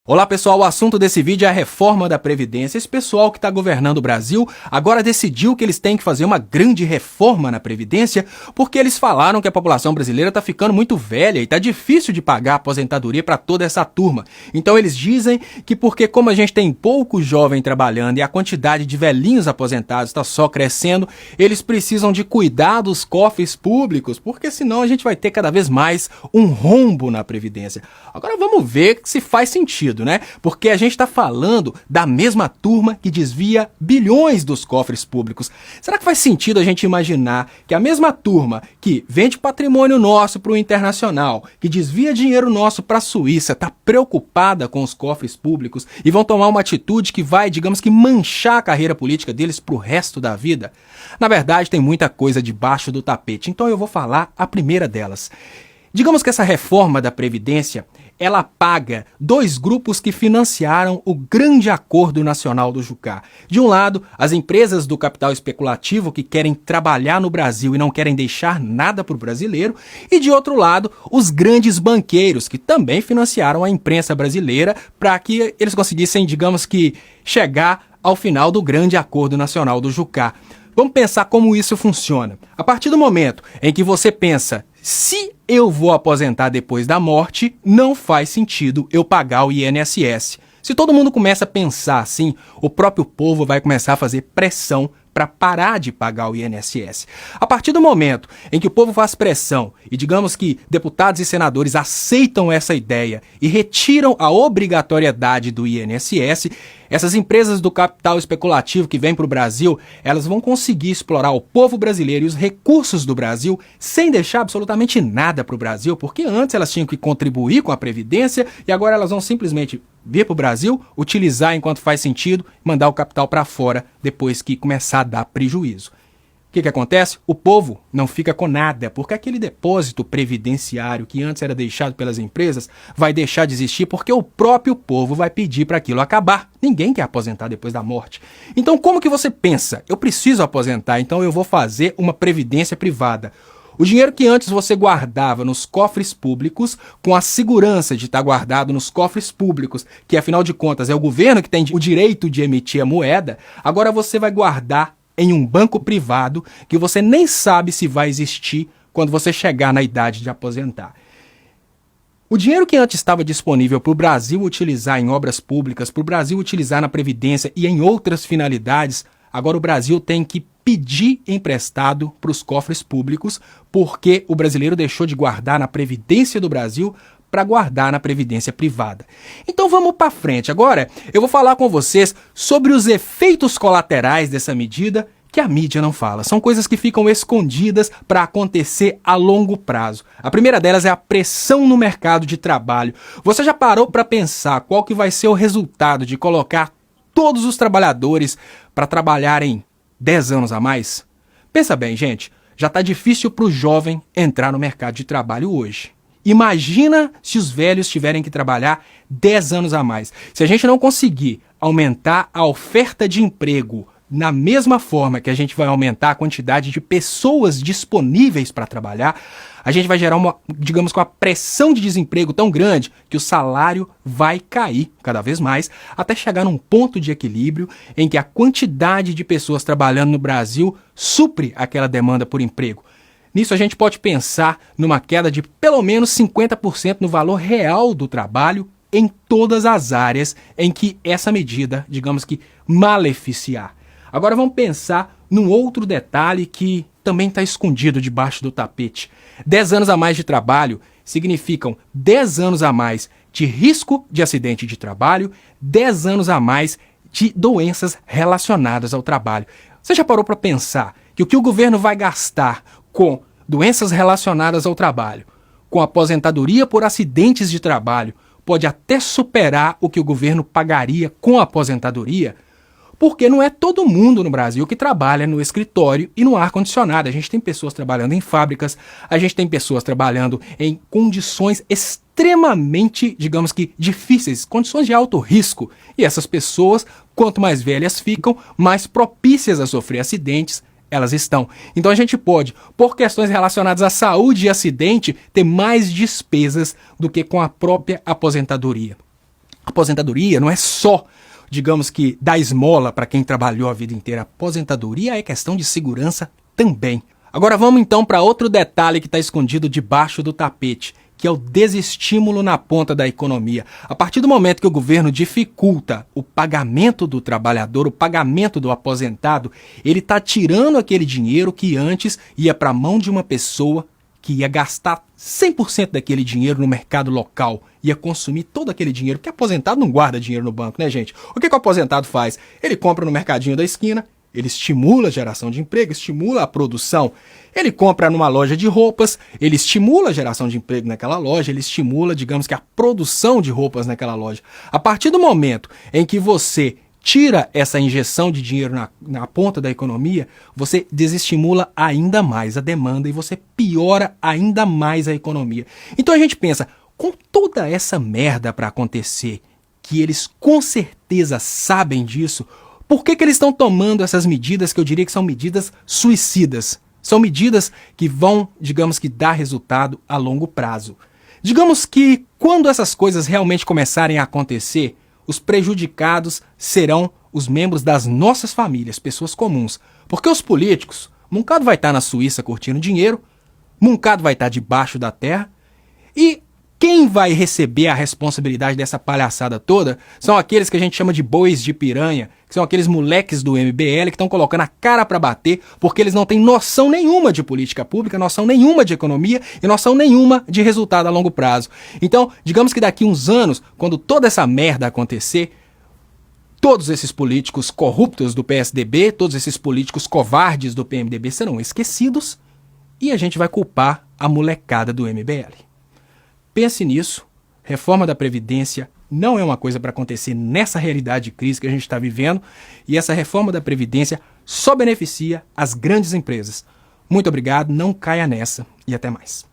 Olá pessoal, o assunto desse vídeo é a reforma da Previdência. Esse pessoal que está governando o Brasil agora decidiu que eles têm que fazer uma grande reforma na Previdência porque eles falaram que a população brasileira está ficando muito velha e está difícil de pagar a aposentadoria para toda essa turma. Então eles dizem que porque como a gente tem pouco jovem trabalhando e a quantidade de velhinhos aposentados está só crescendo, eles precisam de cuidar dos cofres públicos, porque senão a gente vai ter cada vez mais um rombo na Previdência. Agora vamos ver se faz sentido, né? Porque a gente está falando da mesma turma que desvia bilhões dos cofres públicos. Será que faz sentido a gente imaginar que a mesma turma que vende patrimônio nosso para o internacional, que desvia dinheiro nosso para a Suíça, está preocupada com os cofres públicos e vão tomar uma atitude que vai, digamos que, manchar a carreira política deles para o resto da vida? Na verdade, tem muita coisa debaixo do tapete, então eu vou falar a primeira delas. Digamos que essa reforma da Previdência, ela paga dois grupos que financiaram o grande acordo nacional do Jucá. De um lado, as empresas do capital especulativo que querem trabalhar no Brasil e não querem deixar nada para o brasileiro. E de outro lado, os grandes banqueiros que também financiaram a imprensa brasileira para que eles conseguissem, digamos que, chegar ao final do grande acordo nacional do Jucá. Vamos pensar como isso funciona. A partir do momento em que você pensa, se eu vou aposentar depois da morte, não faz sentido eu pagar o INSS. Se todo mundo começa a pensar assim, o próprio povo vai começar a fazer pressão para parar de pagar o INSS. A partir do momento em que o povo faz pressão e digamos que deputados e senadores aceitam essa ideia e retiram a obrigatoriedade do INSS, essas empresas do capital especulativo que vêm para o Brasil, elas vão conseguir explorar o povo brasileiro e os recursos do Brasil sem deixar absolutamente nada para o Brasil, porque antes elas tinham que contribuir com a Previdência e agora elas vão simplesmente vir para o Brasil, utilizar enquanto faz sentido, mandar o capital para fora depois que começar a dar prejuízo. O que acontece? O povo não fica com nada, porque aquele depósito previdenciário que antes era deixado pelas empresas vai deixar de existir porque o próprio povo vai pedir para aquilo acabar. Ninguém quer aposentar depois da morte. Então como que você pensa? Eu preciso aposentar, então eu vou fazer uma previdência privada. O dinheiro que antes você guardava nos cofres públicos, com a segurança de estar guardado nos cofres públicos, que afinal de contas é o governo que tem o direito de emitir a moeda, agora você vai guardar em um banco privado que você nem sabe se vai existir quando você chegar na idade de aposentar. O dinheiro que antes estava disponível para o Brasil utilizar em obras públicas, para o Brasil utilizar na Previdência e em outras finalidades, agora o Brasil tem que pedir emprestado para os cofres públicos, porque o brasileiro deixou de guardar na Previdência do Brasil para guardar na Previdência privada. Então vamos para frente. Agora eu vou falar com vocês sobre os efeitos colaterais dessa medida que a mídia não fala. São coisas que ficam escondidas para acontecer a longo prazo. A primeira delas é a pressão no mercado de trabalho. Você já parou para pensar qual que vai ser o resultado de colocar todos os trabalhadores para trabalharem 10 anos a mais? Pensa bem, gente, já está difícil para o jovem entrar no mercado de trabalho hoje. Imagina se os velhos tiverem que trabalhar 10 anos a mais. Se a gente não conseguir aumentar a oferta de emprego na mesma forma que a gente vai aumentar a quantidade de pessoas disponíveis para trabalhar, a gente vai gerar digamos, uma pressão de desemprego tão grande que o salário vai cair cada vez mais, até chegar num ponto de equilíbrio em que a quantidade de pessoas trabalhando no Brasil supre aquela demanda por emprego. Nisso a gente pode pensar numa queda de pelo menos 50% no valor real do trabalho em todas as áreas em que essa medida, digamos que, maleficiar. Agora vamos pensar num outro detalhe que também está escondido debaixo do tapete. 10 anos a mais de trabalho significam 10 anos a mais de risco de acidente de trabalho, 10 anos a mais de doenças relacionadas ao trabalho. Você já parou para pensar que o governo vai gastar com doenças relacionadas ao trabalho, com aposentadoria por acidentes de trabalho, pode até superar o que o governo pagaria com a aposentadoria? Porque não é todo mundo no Brasil que trabalha no escritório e no ar-condicionado. A gente tem pessoas trabalhando em fábricas, a gente tem pessoas trabalhando em condições extremamente, digamos que, difíceis, condições de alto risco. E essas pessoas, quanto mais velhas ficam, mais propícias a sofrer acidentes elas estão. Então a gente pode, por questões relacionadas à saúde e acidente, ter mais despesas do que com a própria aposentadoria. Aposentadoria não é só, digamos que, dar esmola para quem trabalhou a vida inteira. Aposentadoria é questão de segurança também. Agora vamos então para outro detalhe que está escondido debaixo do tapete, que é o desestímulo na ponta da economia. A partir do momento que o governo dificulta o pagamento do trabalhador, o pagamento do aposentado, ele está tirando aquele dinheiro que antes ia para a mão de uma pessoa que ia gastar 100% daquele dinheiro no mercado local, ia consumir todo aquele dinheiro, porque aposentado não guarda dinheiro no banco, né, gente? O que o aposentado faz? Ele compra no mercadinho da esquina, ele estimula a geração de emprego, estimula a produção. Ele compra numa loja de roupas, ele estimula a geração de emprego naquela loja, ele estimula, digamos que, a produção de roupas naquela loja. A partir do momento em que você tira essa injeção de dinheiro na ponta da economia, você desestimula ainda mais a demanda e você piora ainda mais a economia. Então a gente pensa, com toda essa merda para acontecer, que eles com certeza sabem disso, por que eles estão tomando essas medidas que eu diria que são medidas suicidas? São medidas que vão, digamos que, dar resultado a longo prazo. Digamos que quando essas coisas realmente começarem a acontecer, os prejudicados serão os membros das nossas famílias, pessoas comuns. Porque os políticos, um bocado vai estar na Suíça curtindo dinheiro, um bocado vai estar debaixo da terra, e quem vai receber a responsabilidade dessa palhaçada toda são aqueles que a gente chama de bois de piranha, que são aqueles moleques do MBL que estão colocando a cara para bater porque eles não têm noção nenhuma de política pública, noção nenhuma de economia e noção nenhuma de resultado a longo prazo. Então, digamos que daqui uns anos, quando toda essa merda acontecer, todos esses políticos corruptos do PSDB, todos esses políticos covardes do PMDB serão esquecidos e a gente vai culpar a molecada do MBL. Pense nisso, reforma da Previdência não é uma coisa para acontecer nessa realidade de crise que a gente está vivendo, e essa reforma da Previdência só beneficia as grandes empresas. Muito obrigado, não caia nessa e até mais.